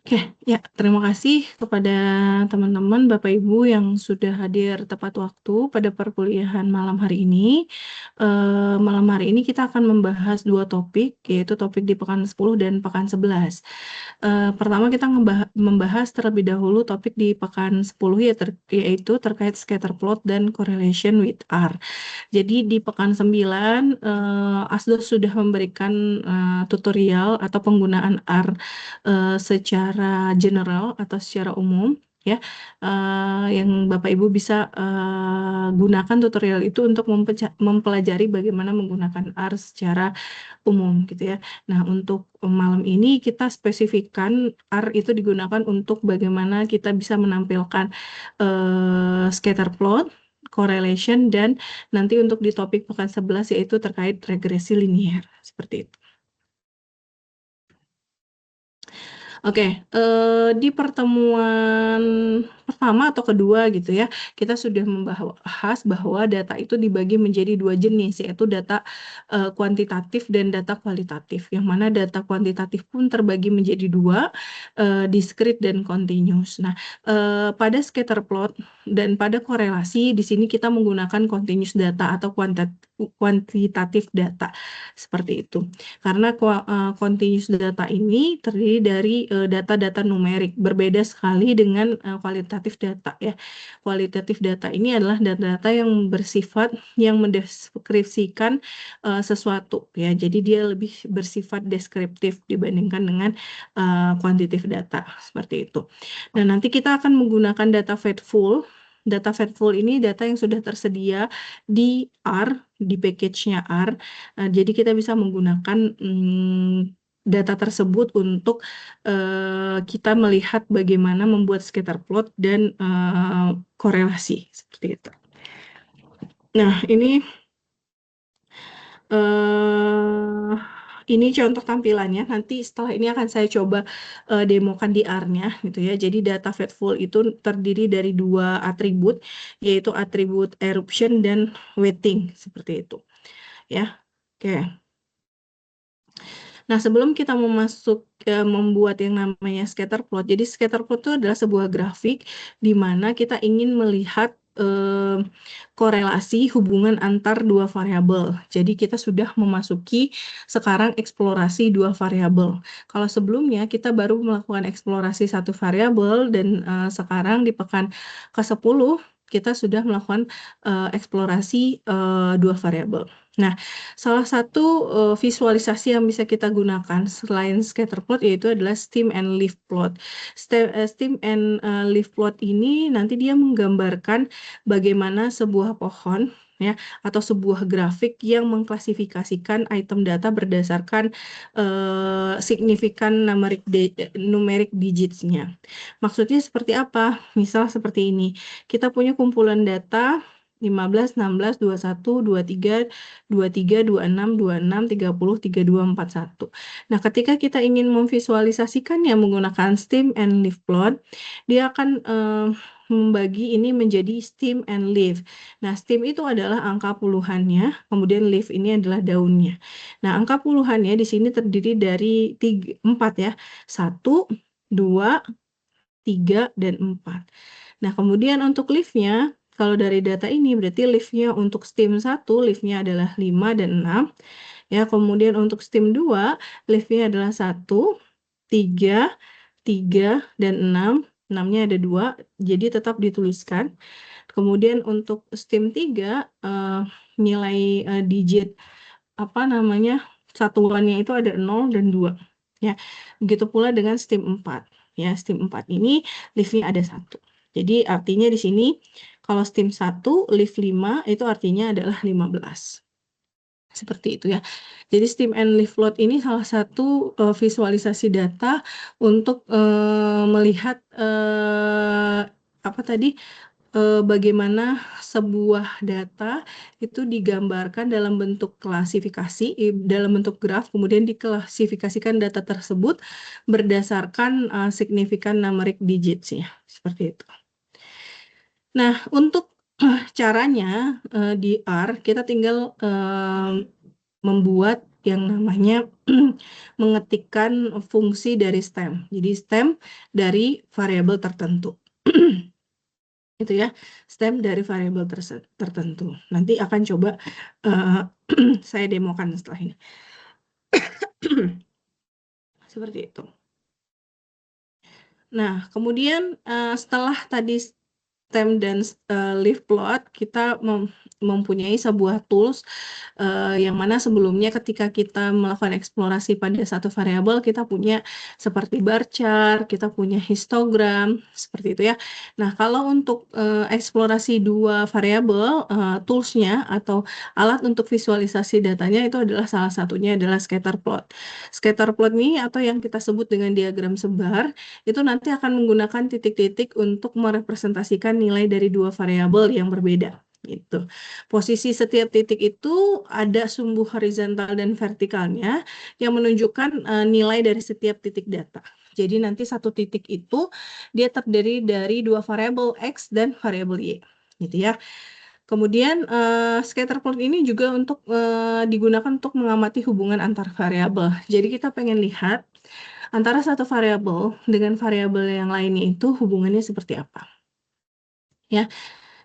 Oke, ya, terima kasih kepada teman-teman Bapak Ibu yang sudah hadir tepat waktu pada perkuliahan malam hari ini. Malam hari ini kita akan membahas dua topik, yaitu topik di pekan 10 dan pekan 11. Pertama kita membahas terlebih dahulu topik di pekan 10 yaitu terkait scatter plot dan correlation with R. Jadi di pekan 9 ASDO sudah memberikan tutorial atau penggunaan R secara general atau secara umum, ya, yang Bapak Ibu bisa gunakan tutorial itu untuk mempelajari bagaimana menggunakan R secara umum gitu ya. Nah, untuk malam ini kita spesifikkan R itu digunakan untuk bagaimana kita bisa menampilkan scatter plot, correlation, dan nanti untuk di topik pekan 11 yaitu terkait regresi linier seperti itu. Oke, di pertemuan pertama atau kedua gitu ya, kita sudah membahas bahwa data itu dibagi menjadi dua jenis, yaitu data kuantitatif dan data kualitatif. Yang mana data kuantitatif pun terbagi menjadi dua, discrete dan continuous. Nah, pada scatter plot dan pada korelasi di sini kita menggunakan continuous data atau kuantitatif data seperti itu. Karena continuous data ini terdiri dari data-data numerik, berbeda sekali dengan kualitatif data ya. Kualitatif data ini adalah data-data yang bersifat yang mendeskripsikan sesuatu ya. Jadi dia lebih bersifat deskriptif dibandingkan dengan kuantitatif data seperti itu. Nah, nanti kita akan menggunakan data faithful. Data faithful ini data yang sudah tersedia di R, di package-nya R. Jadi kita bisa menggunakan data tersebut untuk kita melihat bagaimana membuat scatter plot dan korelasi seperti itu. Nah, ini contoh tampilannya. Nanti setelah ini akan saya coba demokan di R-nya gitu ya. Jadi data faithful itu terdiri dari dua atribut, yaitu atribut eruption dan weighting seperti itu. Ya. Oke. Nah, sebelum kita membuat yang namanya scatter plot, jadi scatter plot itu adalah sebuah grafik di mana kita ingin melihat korelasi hubungan antar dua variabel. Jadi kita sudah memasuki sekarang eksplorasi dua variabel. Kalau sebelumnya kita baru melakukan eksplorasi satu variabel dan sekarang di pekan ke-10 kita sudah melakukan eksplorasi dua variabel. Nah, salah satu visualisasi yang bisa kita gunakan selain scatter plot yaitu adalah stem and leaf plot. Stem and leaf plot ini nanti dia menggambarkan bagaimana sebuah pohon ya atau sebuah grafik yang mengklasifikasikan item data berdasarkan signifikan numeric digits-nya. Maksudnya seperti apa? Misal seperti ini. Kita punya kumpulan data 15, 16, 21, 23, 26, 30, 32, 41. Nah, ketika kita ingin memvisualisasikannya menggunakan stem and leaf plot, dia akan membagi ini menjadi stem and leaf. Nah, stem itu adalah angka puluhannya, kemudian leaf ini adalah daunnya. Nah, angka puluhannya di sini terdiri dari 4 ya. 1, 2, 3, dan 4. Nah, kemudian untuk leaf-nya, kalau dari data ini berarti leaf-nya untuk stem 1, leaf-nya adalah 5 dan 6. Ya, kemudian untuk stem 2, leaf-nya adalah 1, 3, 3, dan 6. 6-nya ada 2, jadi tetap dituliskan. Kemudian untuk stem 3, nilai digit satuannya itu ada 0 dan 2. Ya, begitu pula dengan stem 4. Ya, stem 4 ini leaf-nya ada 1. Jadi artinya di sini kalau stem 1, leaf 5 itu artinya adalah 15. Seperti itu ya. Jadi stem and leaf plot ini salah satu visualisasi data untuk melihat bagaimana sebuah data itu digambarkan dalam bentuk klasifikasi, dalam bentuk graf, kemudian diklasifikasikan data tersebut berdasarkan signifikan numeric digits ya, seperti itu. Nah, untuk caranya di R, kita tinggal membuat yang namanya mengetikkan fungsi dari stem. Jadi stem dari variabel tertentu. Itu ya, stem dari variabel tertentu. Nanti akan coba saya demokan setelah ini. Seperti itu. Nah, kemudian setelah tadi stem dan leaf plot, kita mempunyai sebuah tools yang mana sebelumnya ketika kita melakukan eksplorasi pada satu variabel, kita punya seperti bar chart, kita punya histogram, seperti itu ya. Nah, kalau untuk eksplorasi dua variabel, toolsnya atau alat untuk visualisasi datanya itu adalah salah satunya adalah scatter plot. Scatter plot ini atau yang kita sebut dengan diagram sebar, itu nanti akan menggunakan titik-titik untuk merepresentasikan nilai dari dua variabel yang berbeda. Gitu. Posisi setiap titik itu ada sumbu horizontal dan vertikalnya yang menunjukkan nilai dari setiap titik data. Jadi nanti satu titik itu dia terdiri dari dua variabel X dan variabel Y. Gitu ya. Kemudian scatter plot ini juga untuk digunakan untuk mengamati hubungan antar variabel. Jadi kita pengen lihat antara satu variabel dengan variabel yang lainnya itu hubungannya seperti apa. Ya,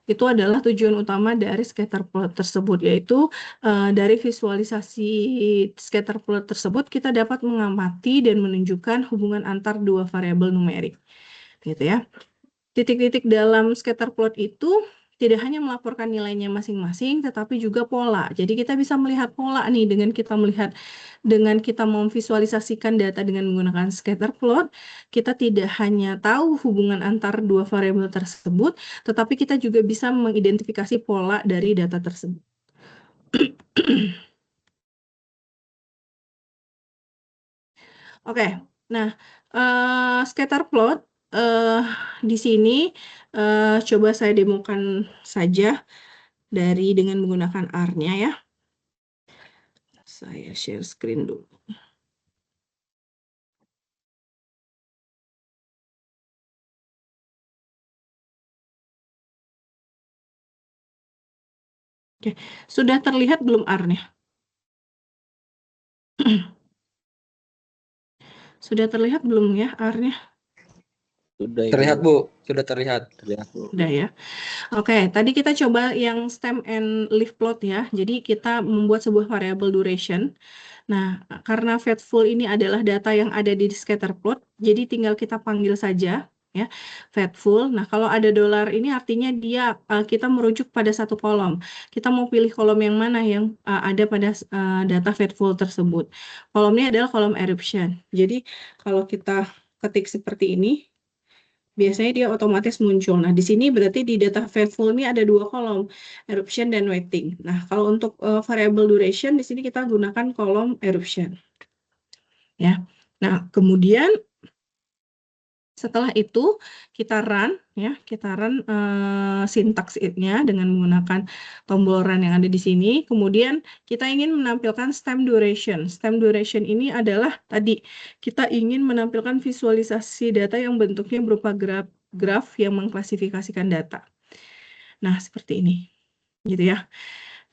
itu adalah tujuan utama dari scatter plot tersebut, yaitu dari visualisasi scatter plot tersebut kita dapat mengamati dan menunjukkan hubungan antar dua variabel numerik. Gitu ya. Titik-titik dalam scatter plot itu tidak hanya melaporkan nilainya masing-masing, tetapi juga pola. Jadi kita bisa melihat pola nih dengan kita memvisualisasikan data dengan menggunakan scatter plot, kita tidak hanya tahu hubungan antar dua variabel tersebut, tetapi kita juga bisa mengidentifikasi pola dari data tersebut. Oke, nah scatter plot di sini coba saya demokan saja dengan menggunakan R-nya ya. Saya share screen dulu. Oke, sudah terlihat belum R-nya? Sudah terlihat belum ya R-nya? Sudah, Terlihat, Bu. Sudah terlihat. Sudah ya. Oke, tadi kita coba yang stem and leaf plot ya. Jadi kita membuat sebuah variabel duration. Nah, karena faithful ini adalah data yang ada di scatter plot, jadi tinggal kita panggil saja ya faithful. Nah, kalau ada dolar ini artinya kita merujuk pada satu kolom. Kita mau pilih kolom yang mana yang ada pada data faithful tersebut. Kolomnya adalah kolom eruption. Jadi kalau kita ketik seperti ini, biasanya dia otomatis muncul. Nah, di sini berarti di data faithful ini ada dua kolom, eruption dan waiting. Nah, kalau untuk variable duration, di sini kita gunakan kolom eruption. Ya. Nah, kemudian setelah itu kita run sintaksnya dengan menggunakan tombol run yang ada di sini. Kemudian kita ingin menampilkan stem duration. Stem duration ini adalah tadi kita ingin menampilkan visualisasi data yang bentuknya berupa graf yang mengklasifikasikan data. Nah, seperti ini. Gitu ya.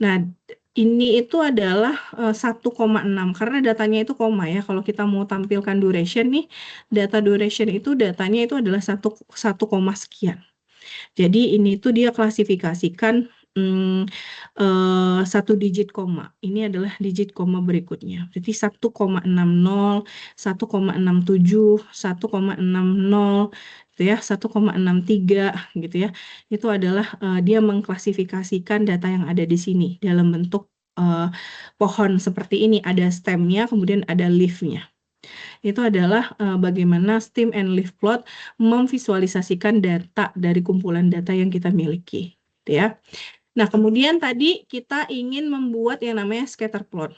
Nah, ini itu adalah 1,6 karena datanya itu koma ya. Kalau kita mau tampilkan duration nih, data duration itu datanya itu adalah 1 sekian. Jadi ini tuh dia klasifikasikan satu digit koma. Ini adalah digit koma berikutnya. Berarti 1,60, 1,67, 1,60 gitu ya, 1,63 gitu ya. Itu adalah dia mengklasifikasikan data yang ada di sini dalam bentuk pohon seperti ini, ada stemnya, kemudian ada leaf-nya. Itu adalah bagaimana stem and leaf plot memvisualisasikan data dari kumpulan data yang kita miliki, gitu ya. Nah, kemudian tadi kita ingin membuat yang namanya scatter plot.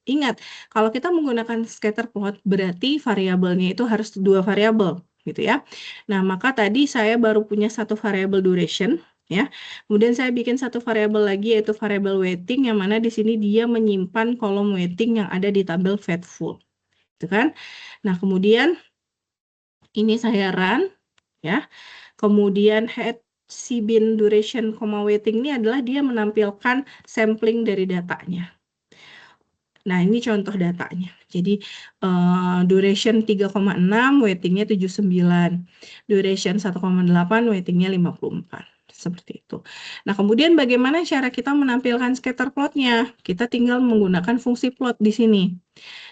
Ingat, kalau kita menggunakan scatter plot berarti variabelnya itu harus dua variabel, gitu ya. Nah, maka tadi saya baru punya satu variabel duration, ya. Kemudian saya bikin satu variabel lagi yaitu variabel waiting yang mana di sini dia menyimpan kolom waiting yang ada di tabel faithful. Gitu kan? Nah, kemudian ini saya run ya. Kemudian head cbin duration, waiting ini adalah dia menampilkan sampling dari datanya. Nah, ini contoh datanya. Jadi, duration 3,6, weightingnya 79. Duration 1,8, weightingnya 54. Seperti itu. Nah, kemudian bagaimana cara kita menampilkan scatter plotnya? Kita tinggal menggunakan fungsi plot di sini.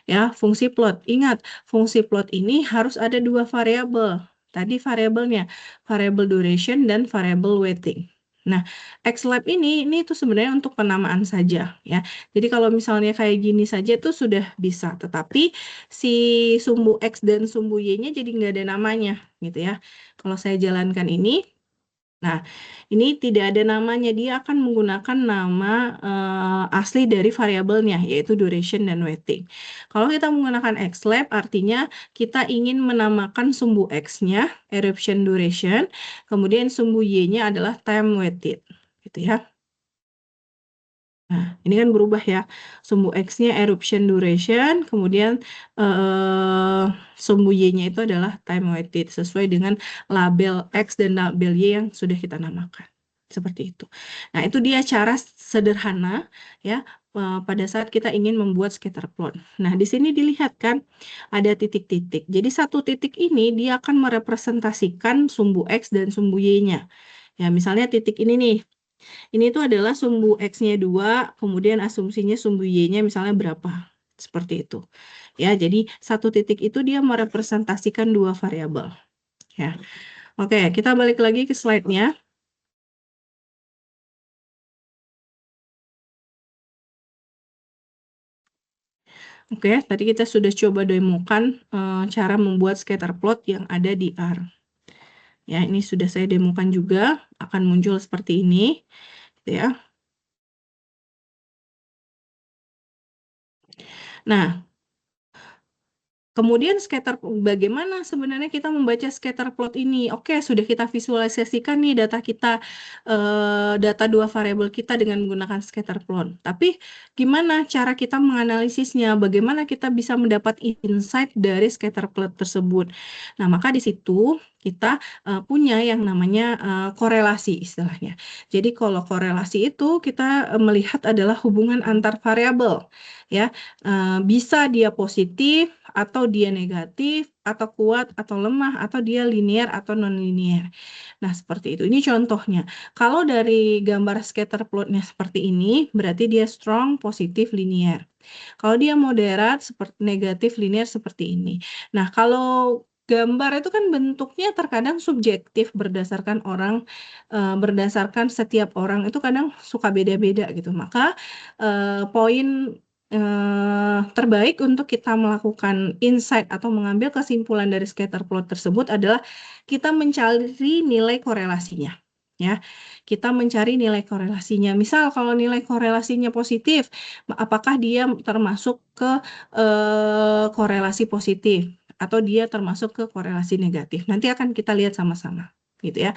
Ya, fungsi plot. Ingat, fungsi plot ini harus ada dua variabel. Tadi variabelnya, variabel duration dan variabel weighting. Nah, xlab ini itu sebenarnya untuk penamaan saja ya. Jadi kalau misalnya kayak gini saja itu sudah bisa, tetapi si sumbu x dan sumbu y-nya jadi nggak ada namanya gitu ya. Kalau saya jalankan ini, nah, ini tidak ada namanya, dia akan menggunakan nama asli dari variabelnya, yaitu duration dan weighting. Kalau kita menggunakan xlab, artinya kita ingin menamakan sumbu x-nya, eruption duration, kemudian sumbu y-nya adalah time weighted, gitu ya. Nah, ini kan berubah ya, sumbu x-nya eruption duration, kemudian sumbu y-nya itu adalah time weighted, sesuai dengan label x dan label y yang sudah kita namakan. Seperti itu. Nah, itu dia cara sederhana ya pada saat kita ingin membuat scatter plot. Nah, di sini dilihat kan ada titik-titik. Jadi satu titik ini dia akan merepresentasikan sumbu x dan sumbu y-nya. Ya, misalnya titik ini nih. Ini itu adalah sumbu x-nya 2, kemudian asumsinya sumbu y-nya misalnya berapa. Seperti itu. Ya, jadi satu titik itu dia merepresentasikan dua variabel. Ya. Oke, kita balik lagi ke slide-nya. Oke, tadi kita sudah coba demokan cara membuat scatter plot yang ada di R. Ya, ini sudah saya demokan juga, akan muncul seperti ini. Ya. Nah, kemudian bagaimana sebenarnya kita membaca scatter plot ini? Oke, sudah kita visualisasikan nih data kita, data dua variabel kita dengan menggunakan scatter plot. Tapi gimana cara kita menganalisisnya? Bagaimana kita bisa mendapat insight dari scatter plot tersebut? Nah, maka di situ kita punya yang namanya korelasi istilahnya. Jadi kalau korelasi itu kita melihat adalah hubungan antar variabel. Ya, bisa dia positif atau dia negatif, atau kuat, atau lemah, atau dia linear atau non-linear. Nah, seperti itu. Ini contohnya. Kalau dari gambar scatter plotnya seperti ini, berarti dia strong, positif, linear. Kalau dia moderat, seperti negatif, linear seperti ini. Nah, kalau gambar itu kan bentuknya terkadang subjektif berdasarkan orang, berdasarkan setiap orang itu kadang suka beda-beda gitu. Maka poin terbaik untuk kita melakukan insight atau mengambil kesimpulan dari scatter plot tersebut adalah kita mencari nilai korelasinya. Ya, kita mencari nilai korelasinya. Misal kalau nilai korelasinya positif, apakah dia termasuk ke korelasi positif atau dia termasuk ke korelasi negatif? Nanti akan kita lihat sama-sama, gitu ya.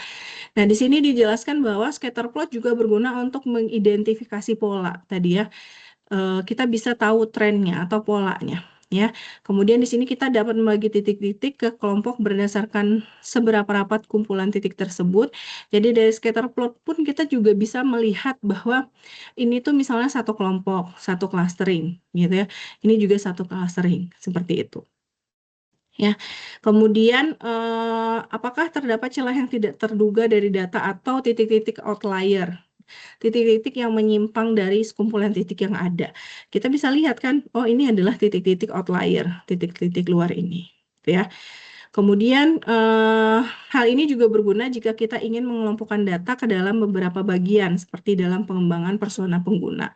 Nah, di sini dijelaskan bahwa scatter plot juga berguna untuk mengidentifikasi pola tadi ya. Kita bisa tahu trennya atau polanya ya. Kemudian di sini kita dapat membagi titik-titik ke kelompok berdasarkan seberapa rapat kumpulan titik tersebut. Jadi dari scatter plot pun kita juga bisa melihat bahwa ini tuh misalnya satu kelompok, satu clustering gitu ya. Ini juga satu clustering seperti itu. Ya, kemudian apakah terdapat celah yang tidak terduga dari data atau titik-titik outlier? Titik-titik yang menyimpang dari sekumpulan titik yang ada. Kita bisa lihat kan, oh ini adalah titik-titik outlier, titik-titik luar ini, ya. Kemudian hal ini juga berguna jika kita ingin mengelompokkan data ke dalam beberapa bagian, seperti dalam pengembangan persona pengguna.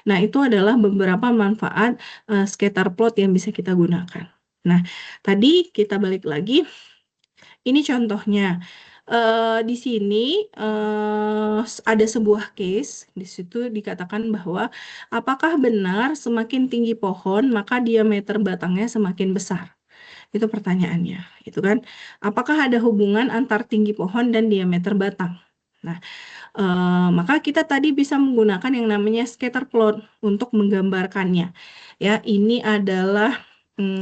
Nah, itu adalah beberapa manfaat scatter plot yang bisa kita gunakan. Nah, tadi kita balik lagi, ini contohnya. Di sini ada sebuah case, di situ dikatakan bahwa apakah benar semakin tinggi pohon maka diameter batangnya semakin besar? Itu pertanyaannya, itu kan? Apakah ada hubungan antar tinggi pohon dan diameter batang? Nah, maka kita tadi bisa menggunakan yang namanya scatter plot untuk menggambarkannya. Ya, ini adalah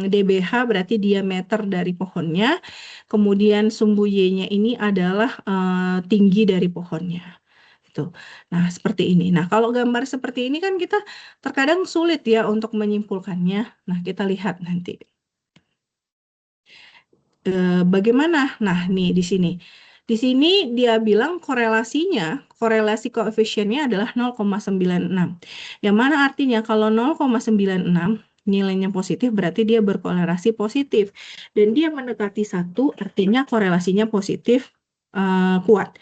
DBH berarti diameter dari pohonnya, kemudian sumbu Y-nya ini adalah tinggi dari pohonnya. gitu. Nah, seperti ini. Nah, kalau gambar seperti ini kan kita terkadang sulit ya untuk menyimpulkannya. Nah, kita lihat nanti. Bagaimana? Nah, nih di sini. Di sini dia bilang korelasi koefisiennya adalah 0,96. Yang mana artinya kalau 0,96 nilainya positif berarti dia berkorelasi positif. Dan dia mendekati 1 artinya korelasinya positif kuat.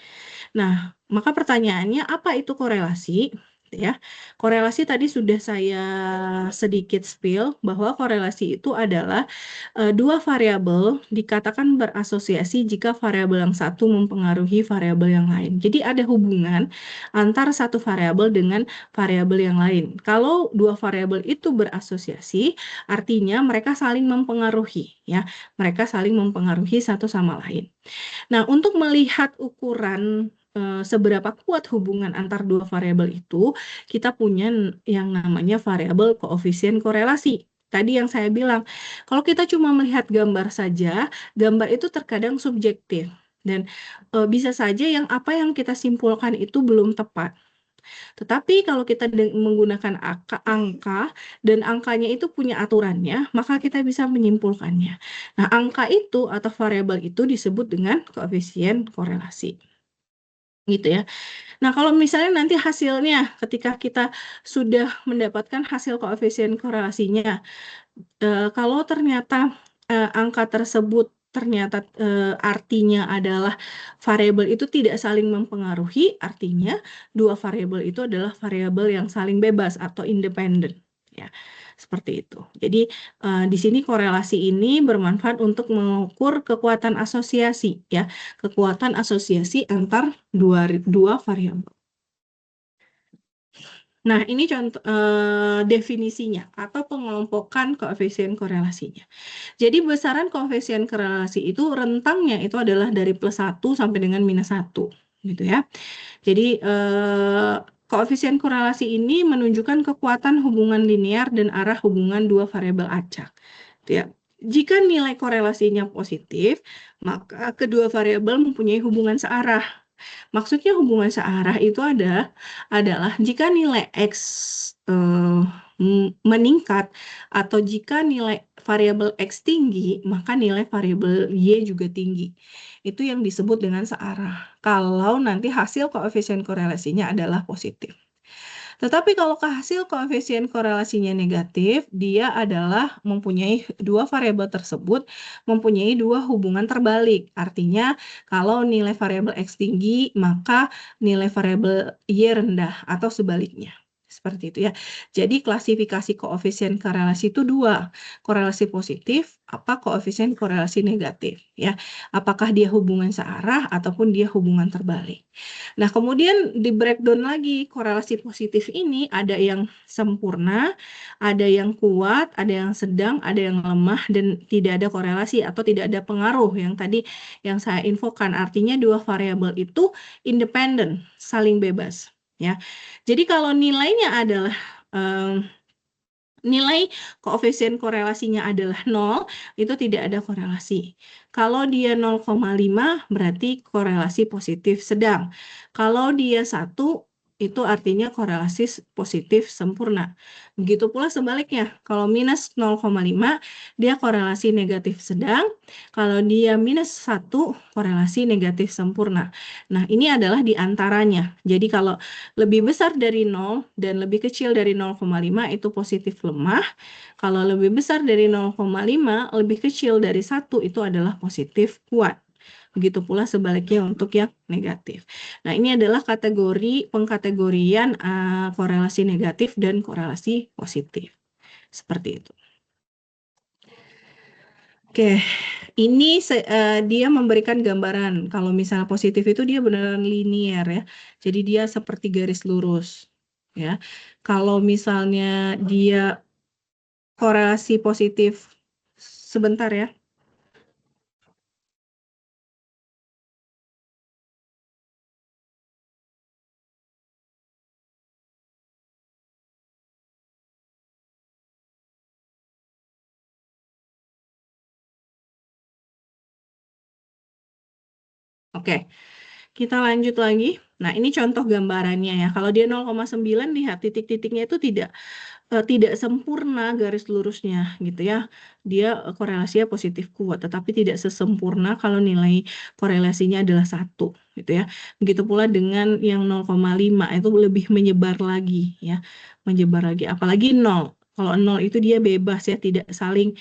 Nah, maka pertanyaannya apa itu korelasi? Ya, korelasi tadi sudah saya sedikit spill bahwa korelasi itu adalah dua variabel dikatakan berasosiasi jika variabel yang satu mempengaruhi variabel yang lain. Jadi ada hubungan antara satu variabel dengan variabel yang lain. Kalau dua variabel itu berasosiasi, artinya mereka saling mempengaruhi, ya. Mereka saling mempengaruhi satu sama lain. Nah, untuk melihat ukuran seberapa kuat hubungan antar dua variabel itu, kita punya yang namanya variabel koefisien korelasi. Tadi yang saya bilang, kalau kita cuma melihat gambar saja, gambar itu terkadang subjektif. Dan bisa saja apa yang kita simpulkan itu belum tepat. Tetapi kalau kita menggunakan angka dan angkanya itu punya aturannya, maka kita bisa menyimpulkannya. Nah, angka itu atau variabel itu disebut dengan koefisien korelasi. Gitu ya. Nah, kalau misalnya nanti hasilnya ketika kita sudah mendapatkan hasil koefisien korelasinya, kalau ternyata angka tersebut ternyata artinya adalah variabel itu tidak saling mempengaruhi, artinya dua variabel itu adalah variabel yang saling bebas atau independen, ya. Seperti itu. Jadi di sini korelasi ini bermanfaat untuk mengukur kekuatan asosiasi, ya, kekuatan asosiasi antar dua variabel. Nah, ini contoh definisinya atau pengelompokan koefisien korelasinya. Jadi besaran koefisien korelasi itu rentangnya itu adalah dari +1 sampai dengan -1, gitu ya. Jadi koefisien korelasi ini menunjukkan kekuatan hubungan linear dan arah hubungan dua variabel acak. Ya. Jika nilai korelasinya positif, maka kedua variabel mempunyai hubungan searah. Maksudnya hubungan searah itu adalah jika nilai X meningkat atau jika nilai variabel X tinggi, maka nilai variabel Y juga tinggi. Itu yang disebut dengan searah. Kalau nanti hasil koefisien korelasinya adalah positif. Tetapi kalau hasil koefisien korelasinya negatif, dia adalah mempunyai dua variabel tersebut mempunyai dua hubungan terbalik. Artinya kalau nilai variabel X tinggi, maka nilai variabel Y rendah atau sebaliknya. Seperti itu ya. Jadi klasifikasi koefisien korelasi itu dua. Korelasi positif, koefisien korelasi negatif ya. Apakah dia hubungan searah ataupun dia hubungan terbalik. Nah, kemudian di breakdown lagi korelasi positif ini ada yang sempurna, ada yang kuat, ada yang sedang, ada yang lemah dan tidak ada korelasi atau tidak ada pengaruh yang tadi yang saya infokan. Artinya dua variabel itu independen, saling bebas ya. Jadi kalau nilainya adalah nilai koefisien korelasinya adalah 0, itu tidak ada korelasi. Kalau dia 0,5 berarti korelasi positif sedang. Kalau dia 1 itu artinya korelasi positif sempurna. Begitu pula sebaliknya, kalau minus 0,5 dia korelasi negatif sedang, kalau dia minus 1 korelasi negatif sempurna. Nah, ini adalah di antaranya. Jadi kalau lebih besar dari 0 dan lebih kecil dari 0,5 itu positif lemah. Kalau lebih besar dari 0,5, lebih kecil dari 1 itu adalah positif kuat. Begitu pula sebaliknya untuk yang negatif. Nah, ini adalah kategori pengkategorian korelasi negatif dan korelasi positif. Seperti itu. Oke, ini dia memberikan gambaran. Kalau misalnya positif itu dia benar-benar linear ya. Jadi dia seperti garis lurus ya. Kalau misalnya dia korelasi positif sebentar ya. Oke, kita lanjut lagi. Nah, ini contoh gambarannya ya. Kalau dia 0,9, lihat titik-titiknya itu tidak sempurna garis lurusnya gitu ya. Dia korelasinya positif kuat, tetapi tidak sesempurna kalau nilai korelasinya adalah 1 gitu ya. Begitu pula dengan yang 0,5 itu lebih menyebar lagi ya. Menyebar lagi, apalagi 0. Kalau 0 itu dia bebas ya, tidak saling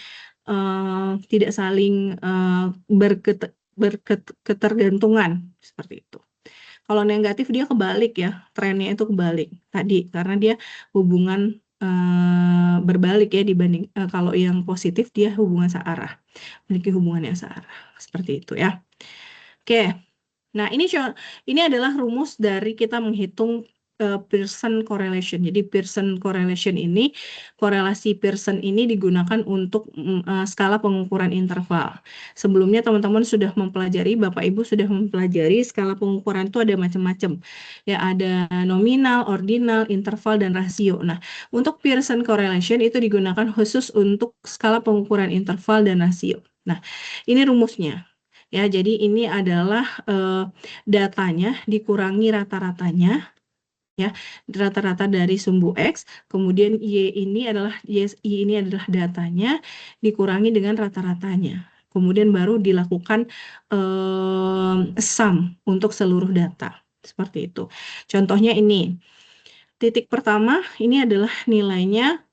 berketergantungan seperti itu. Kalau negatif dia kebalik ya, trennya itu kebalik tadi karena dia hubungan berbalik ya dibanding kalau yang positif dia hubungan searah, memiliki hubungan yang searah seperti itu ya. Oke, nah ini adalah rumus dari kita menghitung Pearson correlation. Jadi Pearson correlation ini, korelasi Pearson ini digunakan untuk skala pengukuran interval. Sebelumnya teman-teman sudah mempelajari, Bapak Ibu sudah mempelajari skala pengukuran itu ada macam-macam. Ya, ada nominal, ordinal, interval, dan rasio. Nah, untuk Pearson correlation itu digunakan khusus untuk skala pengukuran interval dan rasio. Nah, ini rumusnya. Ya, jadi ini adalah datanya dikurangi rata-ratanya ya, rata-rata dari sumbu X, kemudian Y ini adalah datanya dikurangi dengan rata-ratanya. Kemudian baru dilakukan sum untuk seluruh data. Seperti itu. Contohnya ini. Titik pertama ini adalah nilainya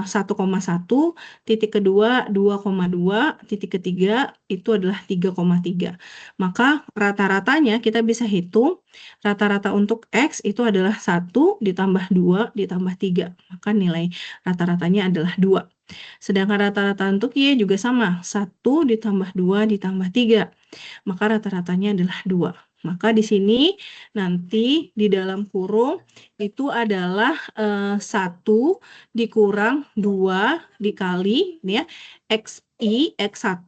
1,1, titik kedua 2,2, titik ketiga itu adalah 3,3. Maka rata-ratanya kita bisa hitung, rata-rata untuk X itu adalah 1 ditambah 2 ditambah 3. Maka nilai rata-ratanya adalah 2. Sedangkan rata-rata untuk Y juga sama, 1 ditambah 2 ditambah 3. Maka rata-ratanya adalah 2. Maka di sini nanti di dalam kurung itu adalah 1 dikurang 2 dikali ya X1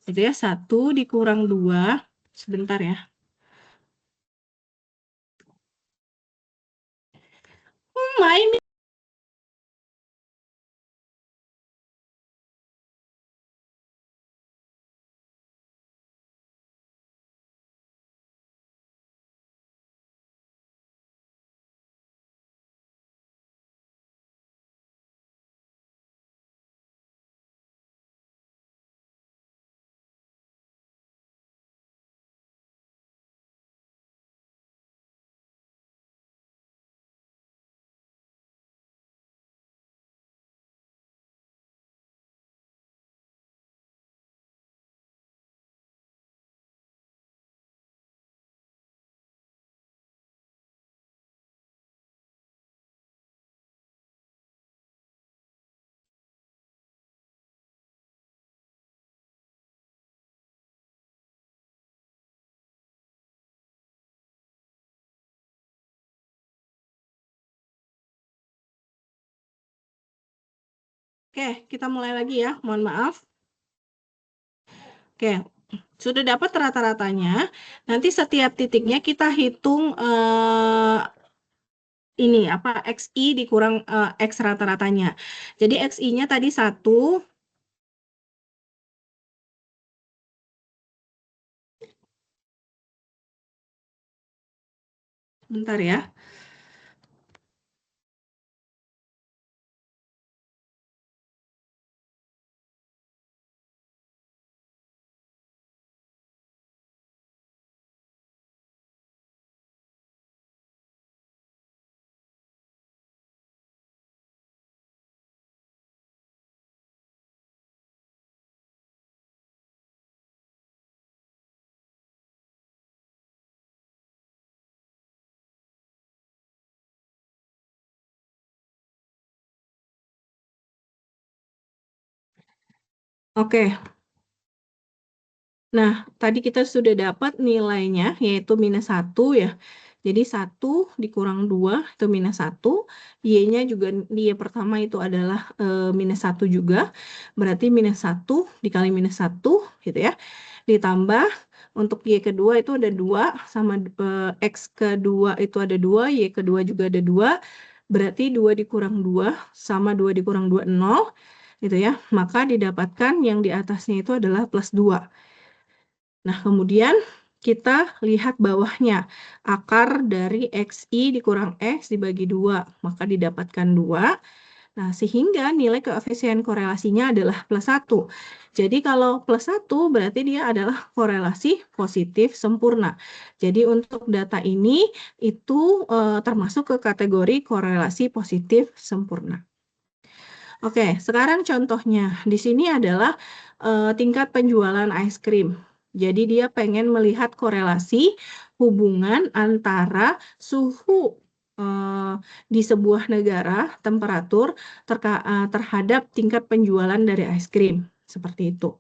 gitu ya, 1 dikurang 2, sebentar ya. Main. Oke, kita mulai lagi ya. Mohon maaf. Oke, sudah dapat rata-ratanya. Nanti setiap titiknya kita hitung ini apa XI dikurang X rata-ratanya. Jadi XI-nya tadi 1. Bentar ya. Oke. Nah, tadi kita sudah dapat nilainya, yaitu minus 1 ya. Jadi 1 dikurang 2 itu minus 1. Y-nya juga, Y pertama itu adalah minus 1 juga. Berarti minus 1 dikali minus 1 gitu ya. Ditambah untuk Y kedua itu ada 2, sama X kedua itu ada 2, Y kedua juga ada 2. Berarti 2 dikurang 2 sama 2 dikurang 2, 0. Gitu ya. Maka didapatkan yang di atasnya itu adalah plus 2. Nah, kemudian kita lihat bawahnya. Akar dari XI dikurang X dibagi 2, maka didapatkan 2. Nah, sehingga nilai koefisien korelasinya adalah +1. Jadi kalau +1 berarti dia adalah korelasi positif sempurna. Jadi untuk data ini itu termasuk ke kategori korelasi positif sempurna. Oke, sekarang contohnya di sini adalah tingkat penjualan es krim. Jadi dia pengen melihat korelasi hubungan antara suhu di sebuah negara, temperatur terhadap tingkat penjualan dari es krim. Seperti itu.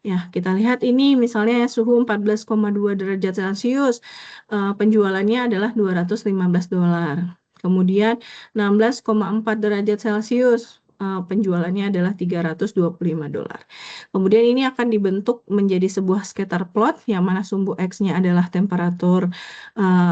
Ya, kita lihat ini misalnya suhu 14,2 derajat Celcius, penjualannya adalah $215. Kemudian 16,4 derajat Celcius, penjualannya adalah $325. Kemudian ini akan dibentuk menjadi sebuah scatter plot yang mana sumbu X-nya adalah temperatur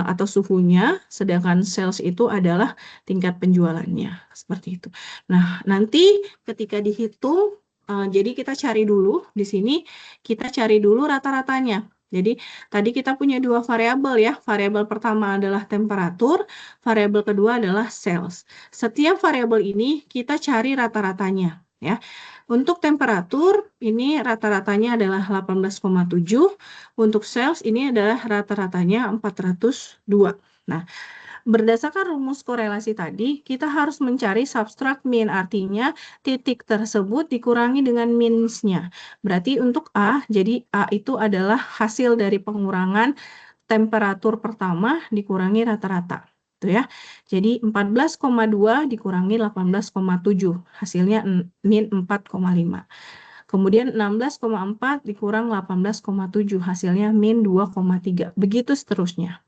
atau suhunya, sedangkan sales itu adalah tingkat penjualannya. Seperti itu. Nah, nanti ketika dihitung, jadi kita cari dulu di sini, kita cari dulu rata-ratanya. Jadi tadi kita punya dua variabel ya. Variabel pertama adalah temperatur, variabel kedua adalah sales. Setiap variabel ini kita cari rata-ratanya ya. Untuk temperatur ini rata-ratanya adalah 18,7. Untuk sales ini adalah rata-ratanya 402. Nah, berdasarkan rumus korelasi tadi, kita harus mencari subtract mean, artinya titik tersebut dikurangi dengan min-nya. Berarti untuk A, jadi A itu adalah hasil dari pengurangan temperatur pertama dikurangi rata-rata. Itu ya. Jadi 14,2 dikurangi 18,7, hasilnya min 4,5. Kemudian 16,4 dikurang 18,7, hasilnya min 2,3. Begitu seterusnya.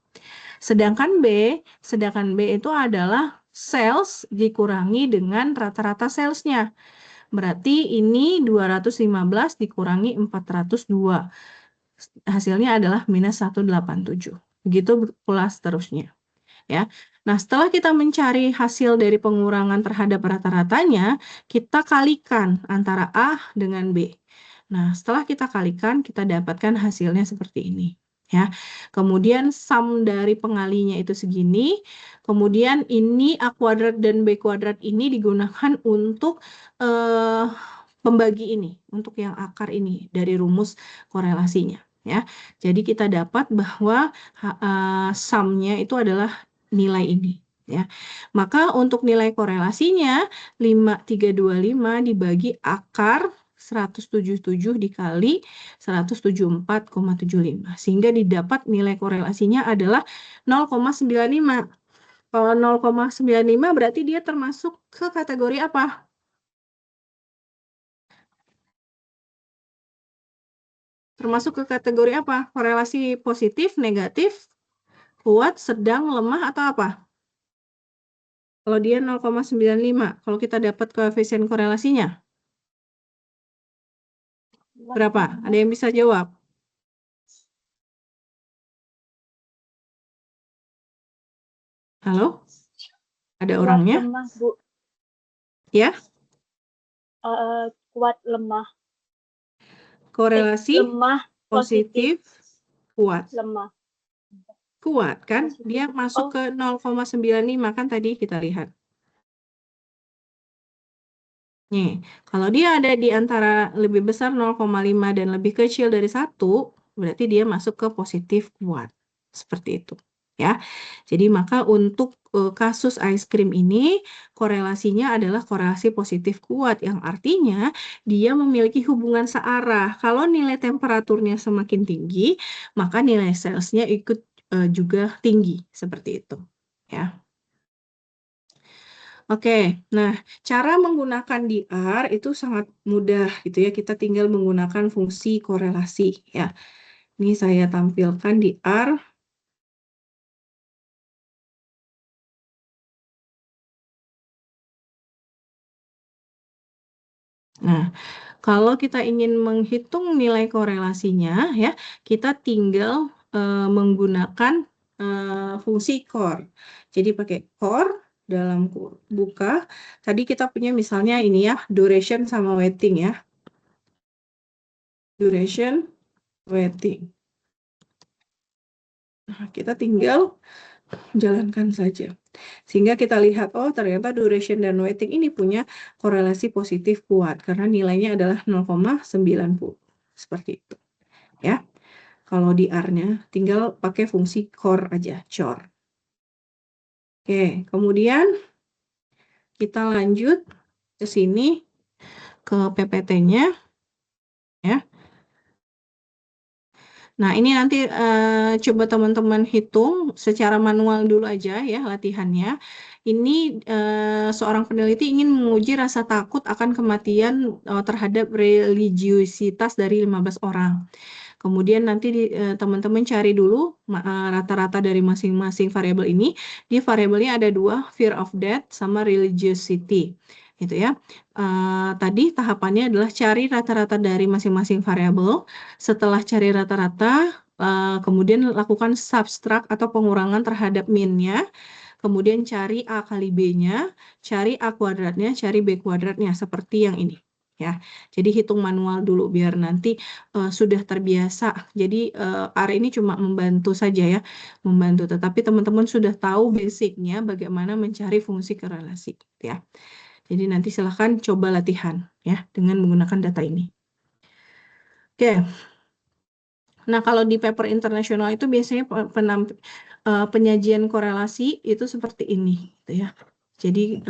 Sedangkan B itu adalah sales dikurangi dengan rata-rata salesnya. Berarti ini 215 dikurangi 402. Hasilnya adalah minus 187. Begitu pula seterusnya. Ya. Nah, setelah kita mencari hasil dari pengurangan terhadap rata-ratanya, kita kalikan antara A dengan B. Nah, setelah kita kalikan, kita dapatkan hasilnya seperti ini. Ya, kemudian sum dari pengalinya itu segini, kemudian ini A kuadrat dan B kuadrat ini digunakan untuk pembagi ini, untuk yang akar ini dari rumus korelasinya. Ya, jadi kita dapat bahwa sumnya itu adalah nilai ini. Ya, maka untuk nilai korelasinya 5325 dibagi akar 177 dikali 174,75 sehingga didapat nilai korelasinya adalah 0,95. Kalau 0,95 berarti dia termasuk ke kategori apa? Termasuk ke kategori apa? Korelasi positif, negatif, kuat, sedang, lemah atau apa? Kalau dia 0,95, kalau kita dapat koefisien korelasinya berapa? Ada yang bisa jawab? Halo? Ada orangnya? Kuat lemah, Bu. Ya? Kuat lemah. Korelasi lemah, positif, kuat. lemah. Kuat kan? Positif. Dia masuk ke 0,95 kan tadi kita lihat. Nih, kalau dia ada di antara lebih besar 0,5 dan lebih kecil dari 1, berarti dia masuk ke positif kuat. Seperti itu. Ya, jadi maka untuk kasus es krim ini korelasinya adalah korelasi positif kuat yang artinya dia memiliki hubungan searah. Kalau nilai temperaturnya semakin tinggi, maka nilai salesnya ikut juga tinggi seperti itu. Ya. Oke, nah cara menggunakan DR itu sangat mudah gitu ya. Kita tinggal menggunakan fungsi korelasi ya. Ini saya tampilkan DR. Nah, kalau kita ingin menghitung nilai korelasinya ya, kita tinggal menggunakan fungsi core. Jadi pakai core dalam buka. Tadi kita punya misalnya ini ya, duration sama waiting ya. Duration, waiting. Nah, kita tinggal jalankan saja. Sehingga kita lihat, oh ternyata duration dan waiting ini punya korelasi positif kuat karena nilainya adalah 0,90. Seperti itu. Ya. Kalau di R-nya tinggal pakai fungsi core aja, chor. Oke, kemudian kita lanjut ke sini ke PPT-nya ya. Nah, ini nanti coba teman-teman hitung secara manual dulu aja ya latihannya. Ini seorang peneliti ingin menguji rasa takut akan kematian terhadap religiusitas dari 15 orang. Kemudian nanti teman-teman cari dulu rata-rata dari masing-masing variabel ini. Di variabelnya ada dua, fear of death sama religiosity. Gitu ya. Tadi tahapannya adalah cari rata-rata dari masing-masing variabel. Setelah cari rata-rata, kemudian lakukan subtract atau pengurangan terhadap min-nya. Kemudian cari A kali B-nya, cari A kuadratnya, cari B kuadratnya, seperti yang ini. Ya, jadi hitung manual dulu biar nanti sudah terbiasa. Jadi R ini cuma membantu saja ya, membantu. Tetapi teman-teman sudah tahu basicnya bagaimana mencari fungsi korelasi. Ya, jadi nanti silahkan coba latihan ya dengan menggunakan data ini. Oke. Nah, kalau di paper internasional itu biasanya penyajian korelasi itu seperti ini, gitu ya. Jadi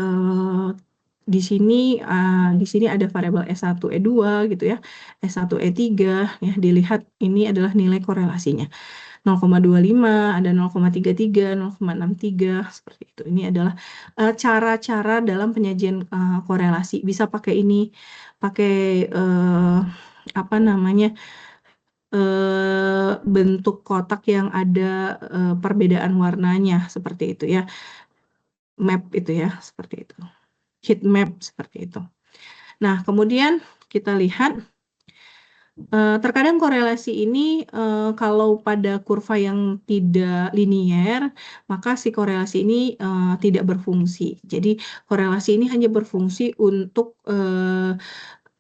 di sini ada variabel S1, E2 gitu ya, S1, E3 ya, dilihat ini adalah nilai korelasinya. 0,25, ada 0,33, 0,63 seperti itu. Ini adalah cara-cara dalam penyajian korelasi. Bisa pakai ini, pakai apa namanya? Bentuk kotak yang ada perbedaan warnanya seperti itu ya, map itu ya, seperti itu, heat map seperti itu. Nah, kemudian kita lihat terkadang korelasi ini kalau pada kurva yang tidak linier, maka si korelasi ini tidak berfungsi. Jadi korelasi ini hanya berfungsi untuk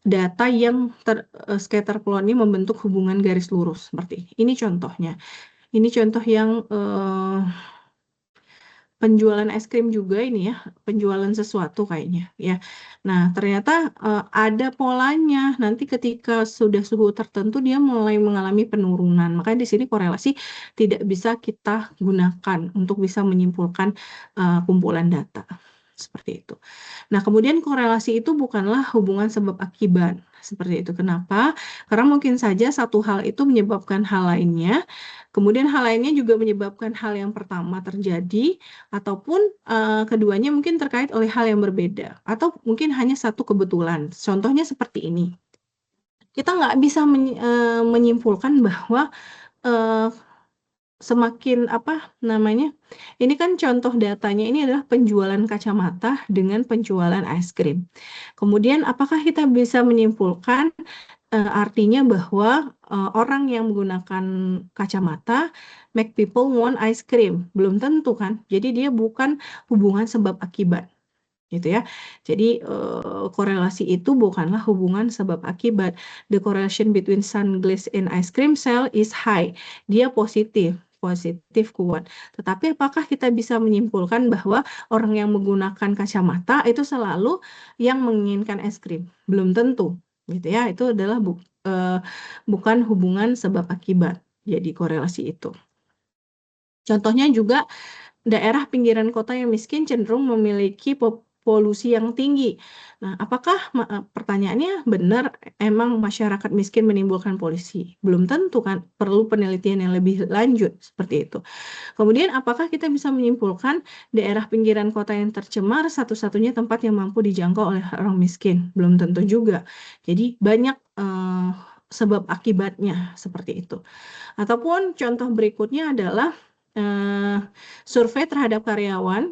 data yang scatter plotnya membentuk hubungan garis lurus seperti ini. Ini contohnya. Ini contoh yang penjualan es krim juga ini ya, penjualan sesuatu kayaknya ya. Nah, ternyata ada polanya. Nanti ketika sudah suhu tertentu dia mulai mengalami penurunan. Makanya di sini korelasi tidak bisa kita gunakan untuk bisa menyimpulkan kumpulan data. Seperti itu. Nah, kemudian korelasi itu bukanlah hubungan sebab akibat. Seperti itu. Kenapa? Karena mungkin saja satu hal itu menyebabkan hal lainnya. Kemudian hal lainnya juga menyebabkan hal yang pertama terjadi, ataupun keduanya mungkin terkait oleh hal yang berbeda, atau mungkin hanya satu kebetulan. Contohnya seperti ini. Kita nggak bisa menyimpulkan bahwa semakin apa namanya, ini kan contoh datanya ini adalah penjualan kacamata dengan penjualan es krim. Kemudian apakah kita bisa menyimpulkan artinya bahwa orang yang menggunakan kacamata make people want ice cream? Belum tentu kan. Jadi dia bukan hubungan sebab akibat. Gitu ya. Jadi korelasi itu bukanlah hubungan sebab akibat. The correlation between sunglass and ice cream sale is high. Dia positif kuat. Tetapi apakah kita bisa menyimpulkan bahwa orang yang menggunakan kacamata itu selalu yang menginginkan es krim? Belum tentu, gitu ya. Itu adalah bukan hubungan sebab akibat. Jadi korelasi itu. Contohnya juga daerah pinggiran kota yang miskin cenderung memiliki polusi yang tinggi. Nah, apakah pertanyaannya benar emang masyarakat miskin menimbulkan polusi? Belum tentu kan, perlu penelitian yang lebih lanjut seperti itu. Kemudian apakah kita bisa menyimpulkan daerah pinggiran kota yang tercemar satu-satunya tempat yang mampu dijangkau oleh orang miskin? Belum tentu juga. Jadi banyak sebab akibatnya seperti itu. Ataupun contoh berikutnya adalah survei terhadap karyawan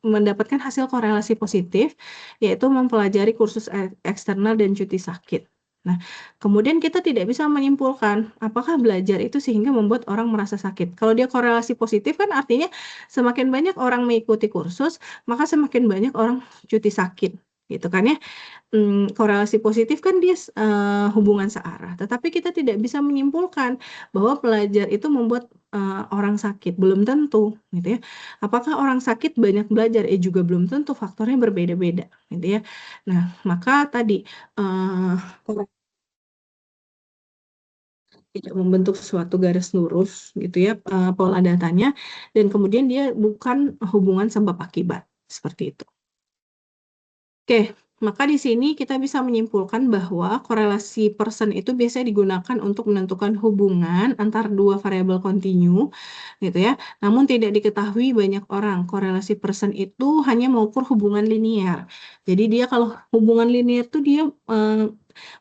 mendapatkan hasil korelasi positif, yaitu mempelajari kursus eksternal dan cuti sakit. Nah, kemudian kita tidak bisa menyimpulkan apakah belajar itu sehingga membuat orang merasa sakit. Kalau dia korelasi positif kan artinya semakin banyak orang mengikuti kursus, maka semakin banyak orang cuti sakit. gitu kan ya. Korelasi positif kan dia hubungan searah, tetapi kita tidak bisa menyimpulkan bahwa pelajar itu membuat orang sakit, belum tentu, gitu ya. Apakah orang sakit banyak belajar? Juga belum tentu, faktornya berbeda-beda, gitu ya. Nah, maka tadi tidak membentuk suatu garis lurus, gitu ya, pola datanya, dan kemudian dia bukan hubungan sebab akibat, seperti itu. Oke, maka di sini kita bisa menyimpulkan bahwa korelasi person itu biasanya digunakan untuk menentukan hubungan antar dua variabel kontinu, gitu ya. Namun tidak diketahui banyak orang. Korelasi person itu hanya mengukur hubungan linear. Jadi dia kalau hubungan linear itu dia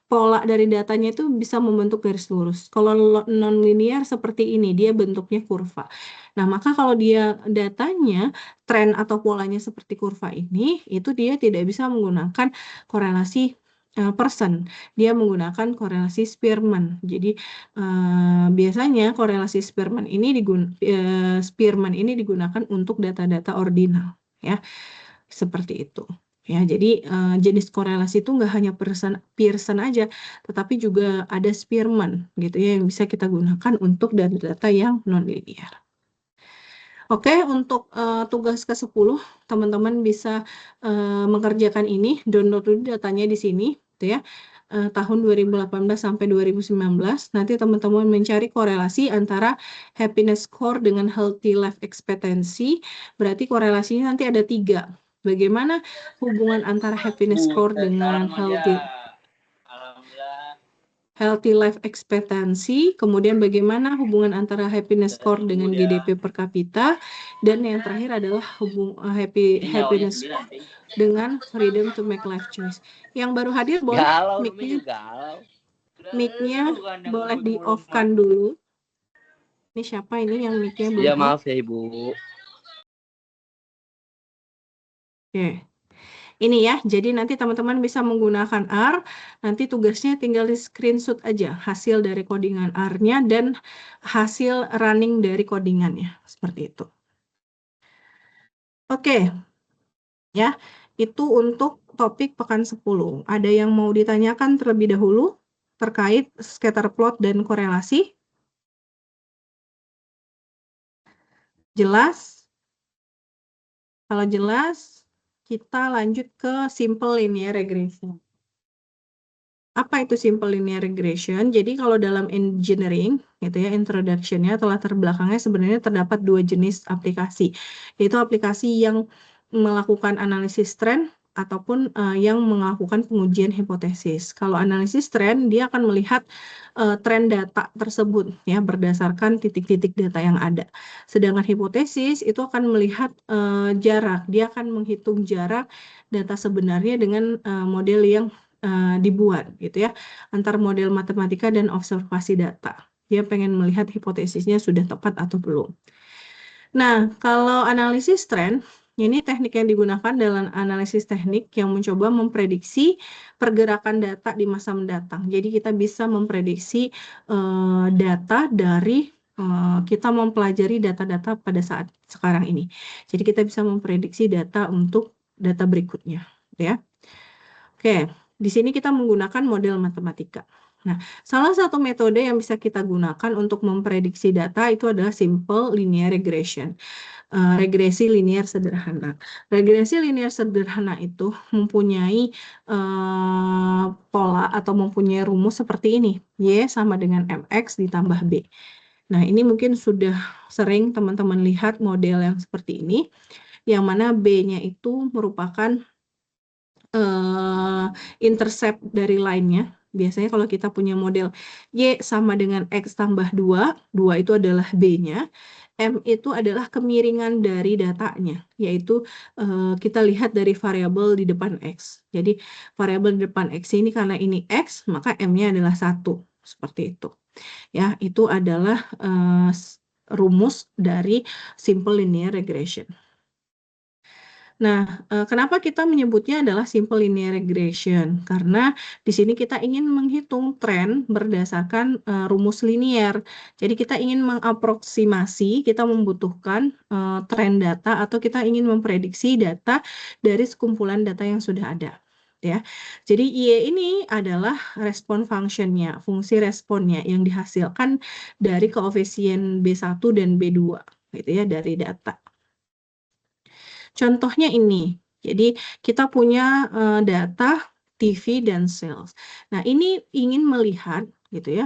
pola dari datanya itu bisa membentuk garis lurus. Kalau non-linear seperti ini, dia bentuknya kurva. Nah, maka kalau dia datanya tren atau polanya seperti kurva ini, itu dia tidak bisa menggunakan korelasi person. Dia menggunakan korelasi Spearman. Jadi biasanya korelasi Spearman ini digunakan untuk data-data ordinal, ya, seperti itu. Ya, jadi jenis korelasi itu nggak hanya Pearson aja, tetapi juga ada Spearman, gitu ya, yang bisa kita gunakan untuk data-data yang non-linear. Oke, untuk tugas ke-10, teman-teman bisa mengerjakan ini, download dulu datanya di sini, gitu ya. Tahun 2018 sampai 2019, nanti teman-teman mencari korelasi antara happiness score dengan healthy life expectancy, berarti korelasinya nanti ada 3. Bagaimana hubungan antara happiness score dengan healthy life expectancy, kemudian bagaimana hubungan antara happiness score dengan GDP per kapita, dan yang terakhir adalah happiness score dengan freedom to make life choice. Yang baru hadir boleh mic-nya boleh di-off-kan dulu. Ini siapa ini yang mic-nya belum off? Ya maaf ya Ibu. Oke. Ini ya, jadi nanti teman-teman bisa menggunakan R, nanti tugasnya tinggal di screenshot aja hasil dari codingan R-nya dan hasil running dari codingannya, seperti itu. Oke, ya, itu untuk topik pekan 10. Ada yang mau ditanyakan terlebih dahulu terkait scatter plot dan korelasi? Jelas? Kalau jelas, kita lanjut ke simple linear regression. Apa itu simple linear regression? Jadi kalau dalam engineering, gitu ya, introduction-nya atau latar belakangnya sebenarnya terdapat 2 jenis aplikasi, yaitu aplikasi yang melakukan analisis tren ataupun yang melakukan pengujian hipotesis. Kalau analisis tren, dia akan melihat tren data tersebut ya berdasarkan titik-titik data yang ada. Sedangkan hipotesis itu akan melihat jarak, dia akan menghitung jarak data sebenarnya dengan model yang dibuat gitu ya antar model matematika dan observasi data. Dia pengen melihat hipotesisnya sudah tepat atau belum. Nah, kalau analisis tren, ini teknik yang digunakan dalam analisis teknik yang mencoba memprediksi pergerakan data di masa mendatang. Jadi kita bisa memprediksi data dari kita mempelajari data-data pada saat sekarang ini. Jadi kita bisa memprediksi data untuk data berikutnya, ya. Oke. Di sini kita menggunakan model matematika. Nah, salah satu metode yang bisa kita gunakan untuk memprediksi data itu adalah simple linear regression, regresi linear sederhana. Regresi linear sederhana itu mempunyai pola atau mempunyai rumus seperti ini, Y sama dengan MX ditambah B. Nah, ini mungkin sudah sering teman-teman lihat model yang seperti ini, yang mana B-nya itu merupakan intercept dari line-nya. Biasanya kalau kita punya model Y sama dengan X tambah 2, 2 itu adalah B-nya, M itu adalah kemiringan dari datanya, yaitu kita lihat dari variabel di depan X. Jadi variabel di depan X ini karena ini X, maka M-nya adalah 1, seperti itu. Ya, itu adalah rumus dari simple linear regression. Nah, kenapa kita menyebutnya adalah simple linear regression? Karena di sini kita ingin menghitung tren berdasarkan rumus linear. Jadi kita ingin mengaproksimasi, kita membutuhkan tren data atau kita ingin memprediksi data dari sekumpulan data yang sudah ada. ya. Jadi Y ini adalah respon functionnya, fungsi responnya yang dihasilkan dari koefisien B1 dan B2 gitu ya dari data. Contohnya ini. Jadi kita punya data TV dan sales. Nah, ini ingin melihat gitu ya.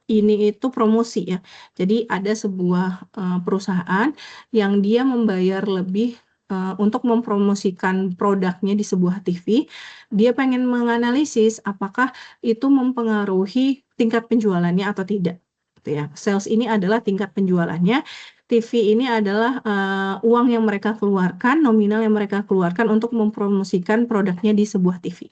Ini itu promosi ya. Jadi ada sebuah perusahaan yang dia membayar lebih untuk mempromosikan produknya di sebuah TV. Dia pengen menganalisis apakah itu mempengaruhi tingkat penjualannya atau tidak. Gitu ya. Sales ini adalah tingkat penjualannya. TV ini adalah uang yang mereka keluarkan, nominal yang mereka keluarkan untuk mempromosikan produknya di sebuah TV.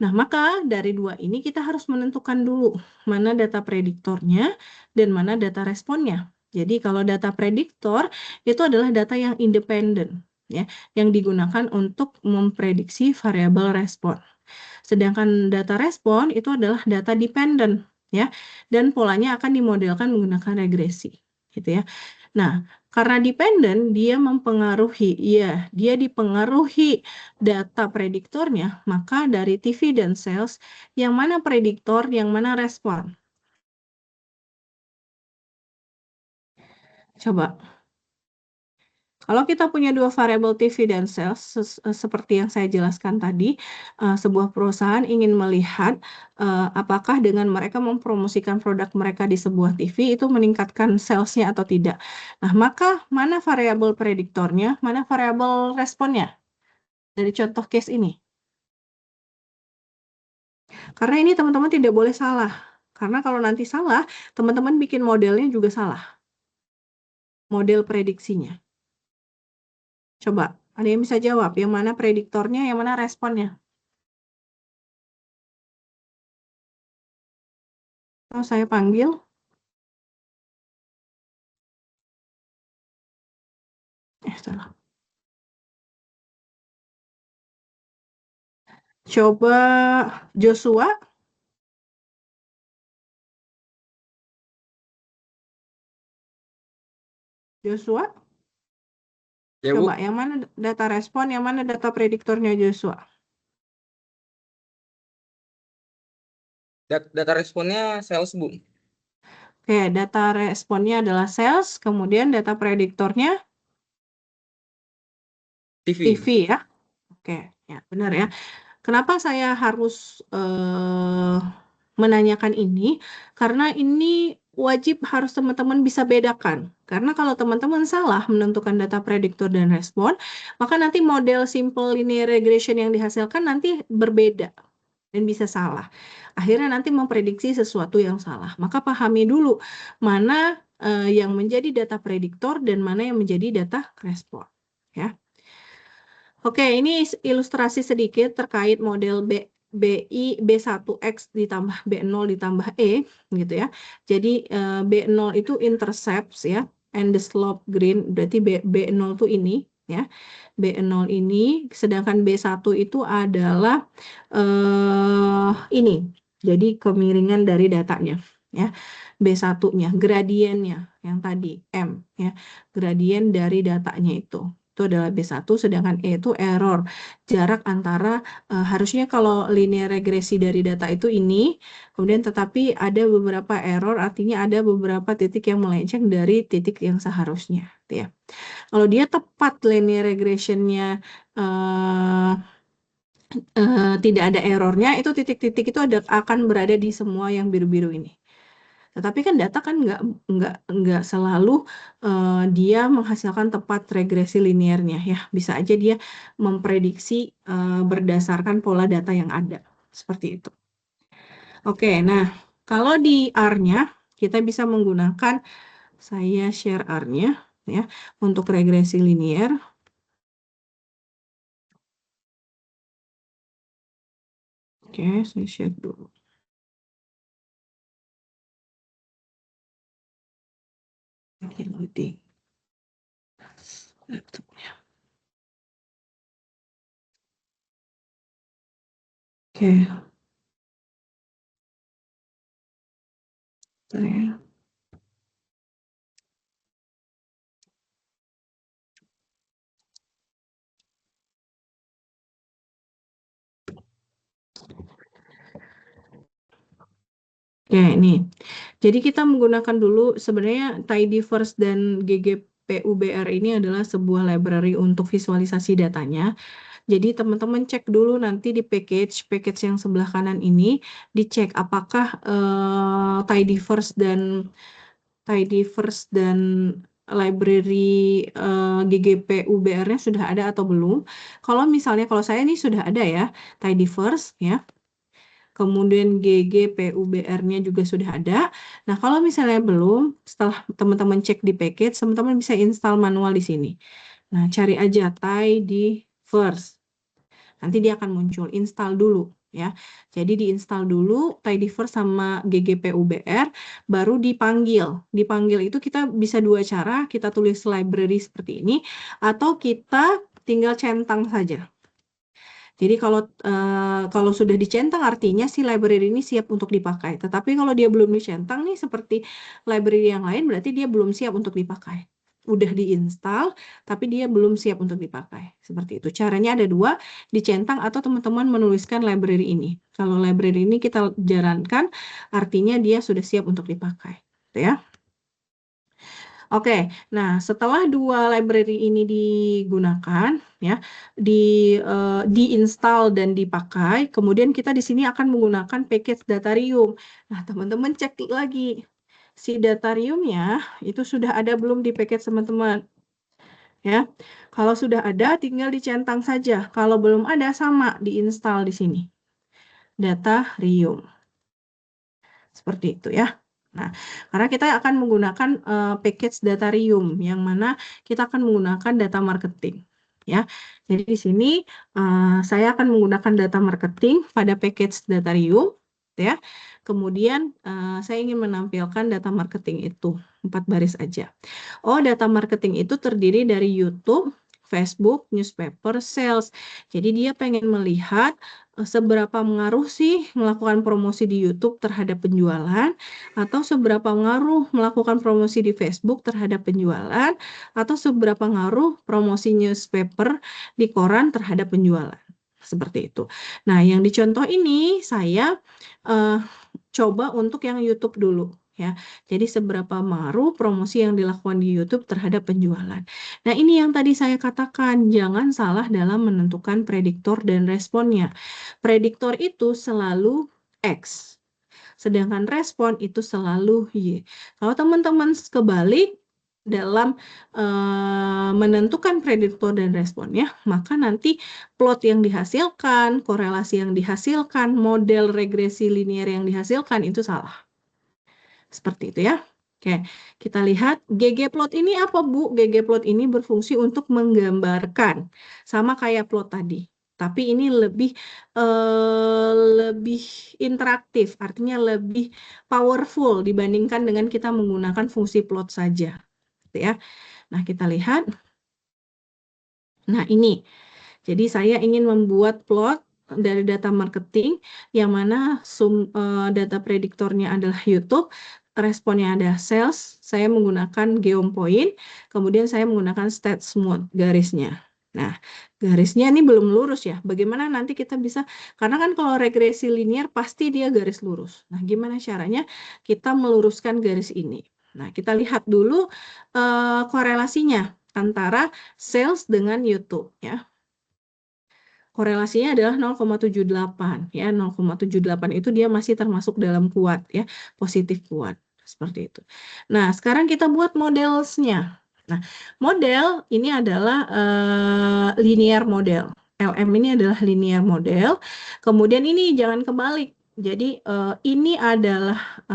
Nah, maka dari dua ini kita harus menentukan dulu mana data prediktornya dan mana data responnya. Jadi kalau data prediktor itu adalah data yang independen, ya, yang digunakan untuk memprediksi variabel respon. Sedangkan data respon itu adalah data dependen, ya, dan polanya akan dimodelkan menggunakan regresi, gitu ya. Nah, karena dependen, dia mempengaruhi, ya, dia dipengaruhi data prediktornya, maka dari TV dan sales, yang mana prediktor, yang mana respon? Coba. Kalau kita punya dua variabel TV dan sales, seperti yang saya jelaskan tadi, sebuah perusahaan ingin melihat apakah dengan mereka mempromosikan produk mereka di sebuah TV itu meningkatkan salesnya atau tidak. Nah, maka mana variabel prediktornya, mana variabel responnya dari contoh case ini? Karena ini teman-teman tidak boleh salah. Karena kalau nanti salah, teman-teman bikin modelnya juga salah. Model prediksinya. Coba, ada yang bisa jawab, yang mana prediktornya, yang mana responnya? Kalau saya panggil, salah. Coba Joshua, Ya, coba Bu. yang mana data respon, yang mana data prediktornya Joshua? Data responnya sales, Bu. Oke, data responnya adalah sales, kemudian data prediktornya TV TV. ya. Oke, ya benar ya. Kenapa saya harus menanyakan ini? Karena ini wajib harus teman-teman bisa bedakan. Karena kalau teman-teman salah menentukan data prediktor dan respon, maka nanti model simple linear regression yang dihasilkan nanti berbeda dan bisa salah. Akhirnya nanti memprediksi sesuatu yang salah. Maka pahami dulu mana yang menjadi data prediktor dan mana yang menjadi data respon. Ya. Oke, ini ilustrasi sedikit terkait model BI B1X ditambah B0 ditambah E gitu ya. Jadi B0 itu intercepts ya, and the slope green berarti B0 itu ini ya. B0 ini, sedangkan B1 itu adalah ini. Jadi kemiringan dari datanya ya. B1-nya, gradiennya yang tadi M ya. Gradien dari datanya itu adalah B1, sedangkan E itu error. Jarak antara harusnya kalau linear regresi dari data itu ini, kemudian tetapi ada beberapa error, artinya ada beberapa titik yang melenceng dari titik yang seharusnya. Ya. Kalau dia tepat linear regressionnya tidak ada errornya, itu titik-titik itu akan berada di semua yang biru-biru ini. Tetapi kan data kan nggak selalu dia menghasilkan tepat regresi linearnya ya. Bisa aja dia memprediksi berdasarkan pola data yang ada. Seperti itu. Oke, nah kalau di R-nya kita bisa menggunakan, saya share R-nya ya untuk regresi linear. Oke, saya share dulu. Oke, loading. Laptopnya. Oke. Saya Oke, ini. Jadi kita menggunakan dulu sebenarnya Tidyverse dan GGPUBR ini adalah sebuah library untuk visualisasi datanya. Jadi teman-teman cek dulu nanti di package yang sebelah kanan ini, dicek apakah Tidyverse dan library GGPUBR-nya sudah ada atau belum. Kalau misalnya kalau saya ini sudah ada ya, Tidyverse ya. Kemudian GGPUBR-nya juga sudah ada. Nah, kalau misalnya belum, setelah teman-teman cek di package, teman-teman bisa install manual di sini. Nah, cari aja Tidyverse. Nanti dia akan muncul, install dulu ya. Jadi diinstal dulu Tidyverse sama GGPUBR, baru dipanggil. Dipanggil itu kita bisa dua cara, kita tulis library seperti ini, atau kita tinggal centang saja. Jadi kalau sudah dicentang artinya si library ini siap untuk dipakai. Tetapi kalau dia belum dicentang nih seperti library yang lain berarti dia belum siap untuk dipakai. Udah diinstal tapi dia belum siap untuk dipakai. Seperti itu. Caranya ada dua, dicentang atau teman-teman menuliskan library ini. Kalau library ini kita jalankan artinya dia sudah siap untuk dipakai. Gitu ya. Oke, nah setelah dua library ini digunakan, ya, diinstal dan dipakai, kemudian kita di sini akan menggunakan package Datarium. Nah, teman-teman cek lagi si Datariumnya itu sudah ada belum di package teman-teman, ya. Kalau sudah ada, tinggal dicentang saja. Kalau belum ada, sama diinstal di sini Datarium. Seperti itu ya. Nah, karena kita akan menggunakan package Datarium yang mana kita akan menggunakan data marketing ya. Jadi di sini saya akan menggunakan data marketing pada package Datarium ya. Kemudian saya ingin menampilkan data marketing itu 4 baris aja. Oh, data marketing itu terdiri dari YouTube, Facebook, newspaper, sales. Jadi dia pengen melihat seberapa mengaruh sih melakukan promosi di YouTube terhadap penjualan, atau seberapa pengaruh melakukan promosi di Facebook terhadap penjualan, atau seberapa pengaruh promosi newspaper di koran terhadap penjualan. Seperti itu. Nah, yang dicontoh ini saya coba untuk yang YouTube dulu ya. Jadi seberapa pengaruh promosi yang dilakukan di YouTube terhadap penjualan. Nah, ini yang tadi saya katakan, jangan salah dalam menentukan prediktor dan responnya. Prediktor itu selalu X, sedangkan respon itu selalu Y. Kalau teman-teman kebalik dalam menentukan prediktor dan responnya, maka nanti plot yang dihasilkan, korelasi yang dihasilkan, model regresi linear yang dihasilkan itu salah. Seperti itu ya. Oke, kita lihat ggplot ini apa Bu? Ggplot ini berfungsi untuk menggambarkan, sama kayak plot tadi. Tapi ini lebih interaktif, artinya lebih powerful dibandingkan dengan kita menggunakan fungsi plot saja. Gitu ya. Nah, kita lihat. Nah, ini. Jadi saya ingin membuat plot dari data marketing yang mana data prediktornya adalah YouTube, responnya ada sales, saya menggunakan geom point, kemudian saya menggunakan stat smooth garisnya. Nah, garisnya ini belum lurus ya. Bagaimana nanti kita bisa, karena kan kalau regresi linear pasti dia garis lurus. Nah, gimana caranya kita meluruskan garis ini? Nah, kita lihat dulu korelasinya antara sales dengan YouTube ya. Korelasinya adalah 0,78 ya. 0,78 itu dia masih termasuk dalam kuat ya, positif kuat seperti itu. Nah, sekarang kita buat modelsnya. Nah, model ini adalah linear model. LM ini adalah linear model. Kemudian ini jangan kebalik. Jadi ini adalah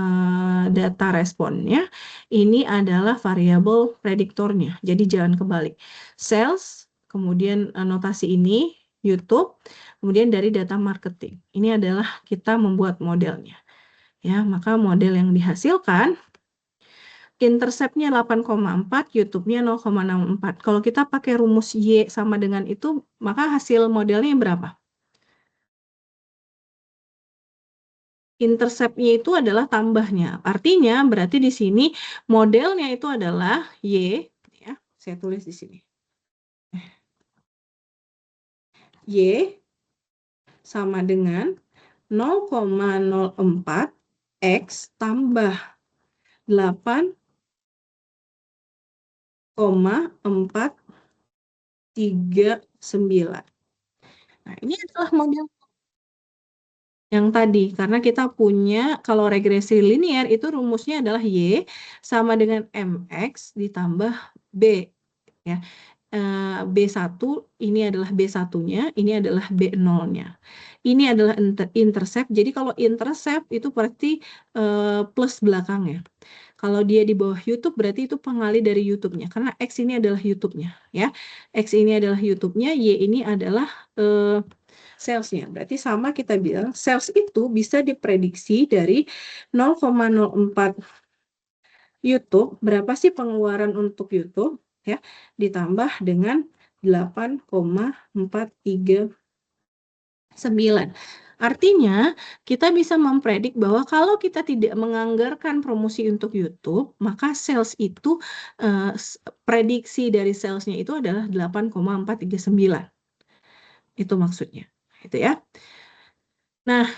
data responnya, ini adalah variabel prediktornya. Jadi jangan kebalik. Sales, kemudian notasi ini YouTube, kemudian dari data marketing. Ini adalah kita membuat modelnya. Ya, maka model yang dihasilkan intercept-nya 8,4, YouTube-nya 0,64. Kalau kita pakai rumus Y sama dengan itu, maka hasil modelnya berapa? Intercept-nya itu adalah tambahnya. Artinya berarti di sini modelnya itu adalah Y, ya. Saya tulis di sini. Y sama dengan 0,04 X tambah 8,439. Nah, ini adalah model yang tadi, karena kita punya, kalau regresi linear itu rumusnya adalah Y sama dengan MX ditambah B. Ya. B1, ini adalah B1-nya, ini adalah B0-nya. Ini adalah intercept, jadi kalau intercept itu berarti plus belakangnya. Kalau dia di bawah YouTube berarti itu pengali dari YouTube-nya, karena X ini adalah YouTube-nya. Ya. X ini adalah YouTube-nya, Y ini adalah sales-nya. Berarti sama kita bilang sales itu bisa diprediksi dari 0,04 YouTube, berapa sih pengeluaran untuk YouTube, ya, ditambah dengan 8,439. Artinya, kita bisa mempredik bahwa kalau kita tidak menganggarkan promosi untuk YouTube, maka sales itu, prediksi dari salesnya itu adalah 8,439. Itu maksudnya, gitu ya. Nah,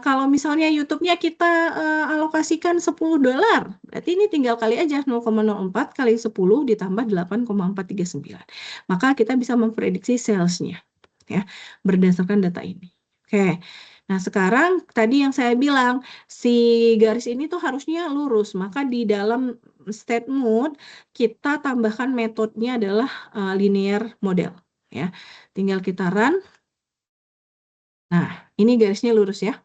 kalau misalnya YouTube-nya kita alokasikan $10, berarti ini tinggal kali aja 0,04 kali 10 ditambah 8,439. Maka kita bisa memprediksi sales-nya, ya, berdasarkan data ini. Oke, nah sekarang tadi yang saya bilang, si garis ini tuh harusnya lurus, maka di dalam state mode kita tambahkan metodenya adalah linear model. Ya, tinggal kita run. Nah, ini garisnya lurus ya.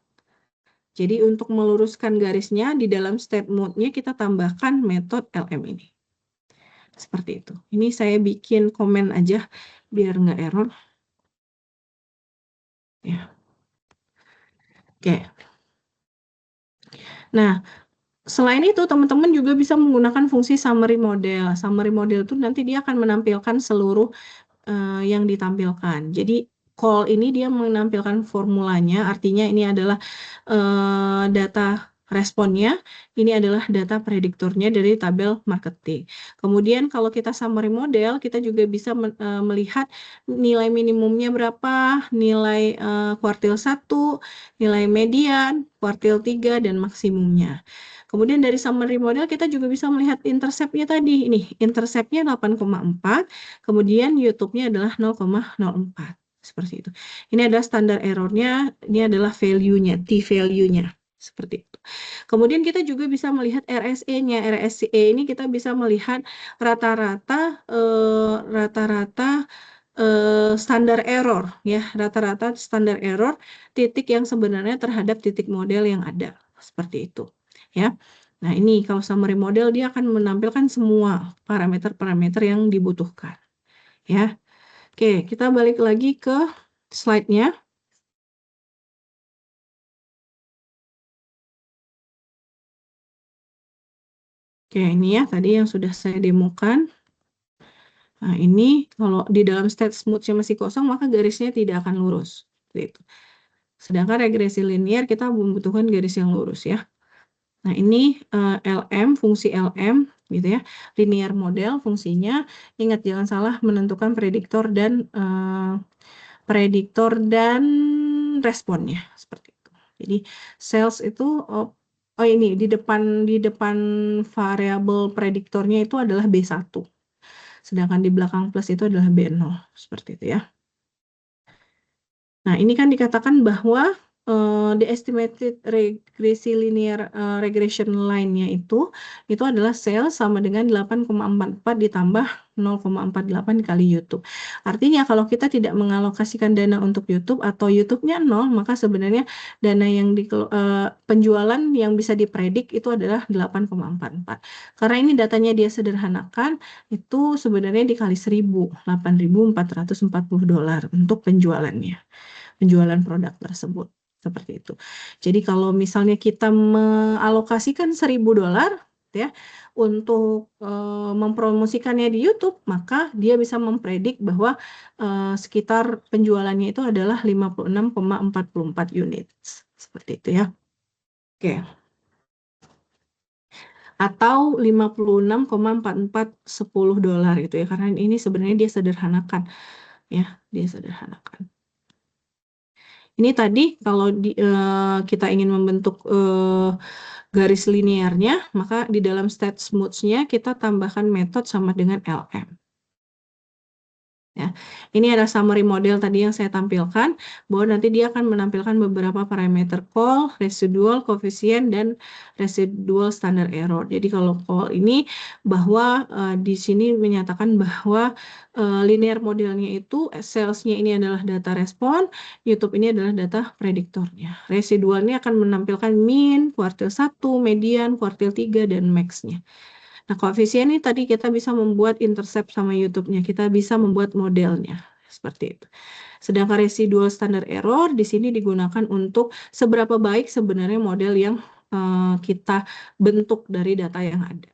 Jadi untuk meluruskan garisnya di dalam state mode-nya kita tambahkan metode LM ini. Seperti itu. Ini saya bikin komen aja biar nggak error. Ya. Oke. Nah, selain itu teman-teman juga bisa menggunakan fungsi summary model. Summary model itu nanti dia akan menampilkan seluruh yang ditampilkan. Jadi call ini dia menampilkan formulanya, artinya ini adalah data responnya, ini adalah data prediktornya dari tabel marketing. Kemudian kalau kita summary model, kita juga bisa melihat nilai minimumnya berapa, nilai kuartil 1, nilai median, kuartil 3, dan maksimumnya. Kemudian dari summary model kita juga bisa melihat intercept-nya tadi. Ini intercept-nya 8,4, kemudian YouTube-nya adalah 0,04. Seperti itu. Ini adalah standar error-nya, ini adalah value-nya, T-value-nya. Seperti itu. Kemudian kita juga bisa melihat RSE-nya. RSE ini kita bisa melihat rata-rata standar error, ya, rata-rata standar error titik yang sebenarnya terhadap titik model yang ada. Seperti itu. Ya. Nah, ini kalau summary model dia akan menampilkan semua parameter-parameter yang dibutuhkan. Ya. Oke, kita balik lagi ke slide-nya. Oke, ini ya tadi yang sudah saya demokan. Nah, ini kalau di dalam state smooth-nya masih kosong, maka garisnya tidak akan lurus. Gitu. Sedangkan regresi linear kita membutuhkan garis yang lurus ya. Nah, ini LM, fungsi LM, gitu ya. Linear model fungsinya, ingat jangan salah menentukan prediktor dan responnya seperti itu. Jadi sales itu ini di depan variabel prediktornya itu adalah B1. Sedangkan di belakang plus itu adalah B0, seperti itu ya. Nah, ini kan dikatakan bahwa the estimated regresi linear regression line-nya itu adalah sales sama dengan 8,44 ditambah 0,48 kali YouTube. Artinya kalau kita tidak mengalokasikan dana untuk YouTube atau YouTube-nya 0, maka sebenarnya dana yang penjualan yang bisa dipredik itu adalah 8,44. Karena ini datanya dia sederhanakan, itu sebenarnya dikali 1.000, $8.440 untuk penjualannya. Penjualan produk tersebut. Seperti itu. Jadi kalau misalnya kita mengalokasikan $1.000 ya untuk mempromosikannya di YouTube, maka dia bisa mempredik bahwa sekitar penjualannya itu adalah 56,44 unit. Seperti itu ya. Oke. Atau $56,4410 gitu ya, karena ini sebenarnya dia sederhanakan ya, dia sederhanakan. Ini tadi kalau kita ingin membentuk garis linearnya, maka di dalam state smooths-nya kita tambahkan metode sama dengan LM. Ya, ini ada summary model tadi yang saya tampilkan, bahwa nanti dia akan menampilkan beberapa parameter call, residual, koefisien, dan residual standard error. Jadi kalau call ini bahwa di sini menyatakan bahwa linear modelnya itu sales-nya ini adalah data respon, YouTube ini adalah data prediktornya. Residualnya akan menampilkan mean, kuartil 1, median, kuartil 3, dan max-nya. Nah, koefisien ini tadi kita bisa membuat intercept sama YouTube-nya, kita bisa membuat modelnya seperti itu. Sedangkan residual standard error di sini digunakan untuk seberapa baik sebenarnya model yang kita bentuk dari data yang ada.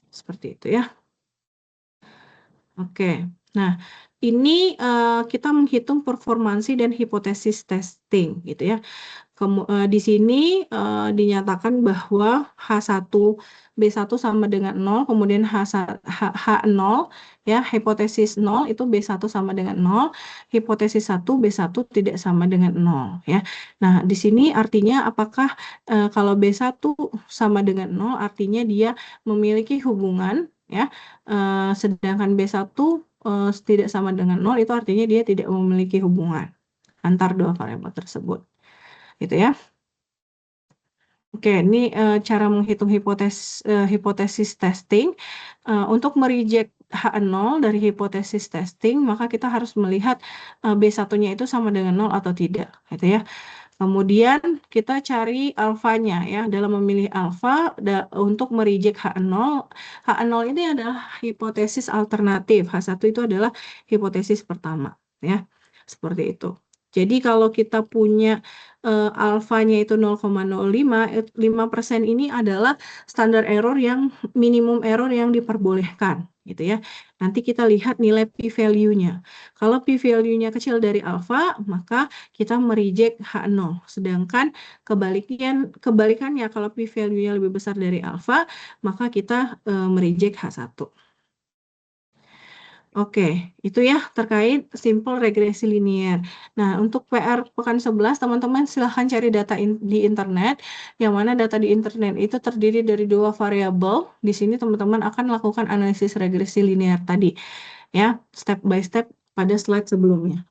Seperti itu ya. Oke. Nah, ini kita menghitung performansi dan hipotesis testing gitu ya. Di sini dinyatakan bahwa H1 B1 sama dengan 0, kemudian H0 ya, hipotesis 0 itu B1 sama dengan 0, hipotesis 1 B1 tidak sama dengan 0 ya. Nah, di sini artinya apakah kalau B1 sama dengan 0 artinya dia memiliki hubungan ya, sedangkan B1 tidak sama dengan 0 itu artinya dia tidak memiliki hubungan antar dua variabel tersebut. Gitu ya. Oke, ini cara menghitung hipotesis testing. Untuk mereject H0 dari hipotesis testing, maka kita harus melihat B1-nya itu sama dengan 0 atau tidak, gitu ya. Kemudian kita cari alfanya ya, dalam memilih alfa untuk mereject H0. H0 ini adalah hipotesis alternatif, H1 itu adalah hipotesis pertama ya. Seperti itu. Jadi kalau kita punya alfanya itu 0,05, 5% ini adalah standar error yang minimum error yang diperbolehkan gitu ya. Nanti kita lihat nilai p-value-nya. Kalau p-value-nya kecil dari alfa, maka kita mereject H0. Sedangkan kebalikannya kalau p-value-nya lebih besar dari alfa, maka kita mereject H1. Oke, itu ya terkait simple regresi linear. Nah, untuk PR pekan 11, teman-teman silahkan cari data di internet, yang mana data di internet itu terdiri dari dua variabel. Di sini teman-teman akan lakukan analisis regresi linear tadi, ya, step by step pada slide sebelumnya.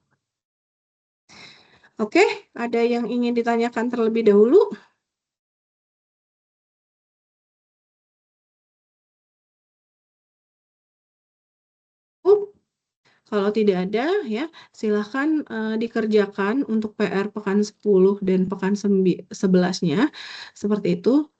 Oke, ada yang ingin ditanyakan terlebih dahulu? Kalau tidak ada, ya silahkan dikerjakan untuk PR pekan 10 dan pekan 11-nya. Seperti itu.